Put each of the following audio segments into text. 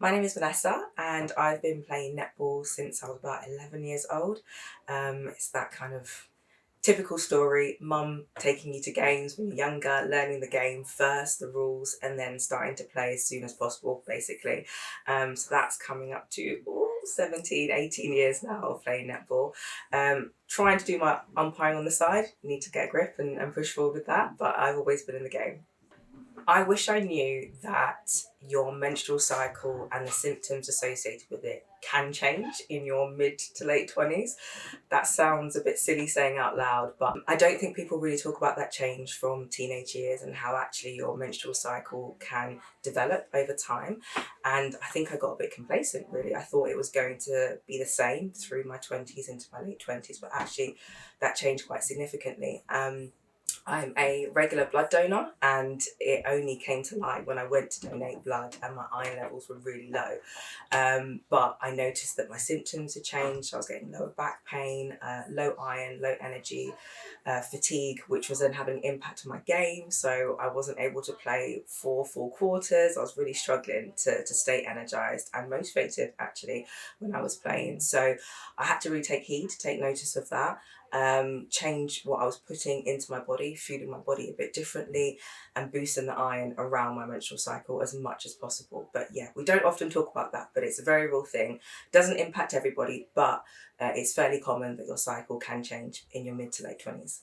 My name is Vanessa and I've been playing netball since I was about 11 years old. It's that kind of typical story, mum taking you to games when you're younger, learning the game first, the rules, and then starting to play as soon as possible, basically. So that's coming up to 17, 18 years now of playing netball. Trying to do my umpiring on the side, need to get a grip and push forward with that, but I've always been in the game. I wish I knew that your menstrual cycle and the symptoms associated with it can change in your mid to late 20s. That sounds a bit silly saying out loud, but I don't think people really talk about that change from teenage years and how actually your menstrual cycle can develop over time. And I think I got a bit complacent, really. I thought it was going to be the same through my 20s into my late 20s, but actually that changed quite significantly. I'm a regular blood donor, and it only came to light when I went to donate blood and my iron levels were really low. But I noticed that my symptoms had changed. I was getting lower back pain, low iron, low energy, fatigue, which was then having an impact on my game. So I wasn't able to play for full quarters. I was really struggling to stay energized and motivated actually when I was playing. So I had to really take heed, take notice of that, change what I was putting into my body, feeding my body a bit differently, and boosting the iron around my menstrual cycle as much as possible. But yeah, we don't often talk about that, but it's a very real thing. Doesn't impact everybody, but it's fairly common that your cycle can change in your mid to late 20s.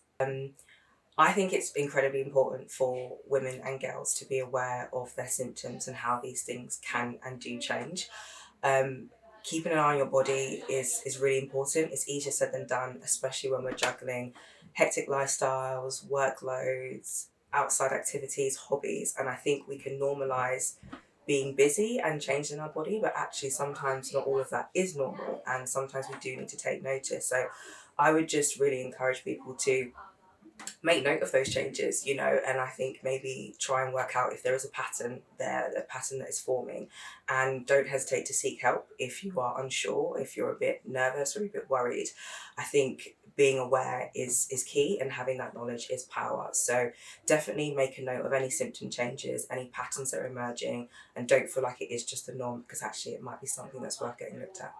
I think it's incredibly important for women and girls to be aware of their symptoms and how these things can and do change. Um, Keeping an eye on your body is really important. It's easier said than done, especially when we're juggling hectic lifestyles, workloads, outside activities, hobbies. And I think we can normalize being busy and changing our body, but actually sometimes not all of that is normal. And sometimes we do need to take notice. So I would just really encourage people to make note of those changes, and I think maybe try and work out if there is a pattern there, a pattern that is forming, and don't hesitate to seek help if you are unsure, if you're a bit nervous or a bit worried. I think being aware is key, and having that knowledge is power. So definitely make a note of any symptom changes, any patterns that are emerging, and don't feel like it is just the norm, because actually it might be something that's worth getting looked at.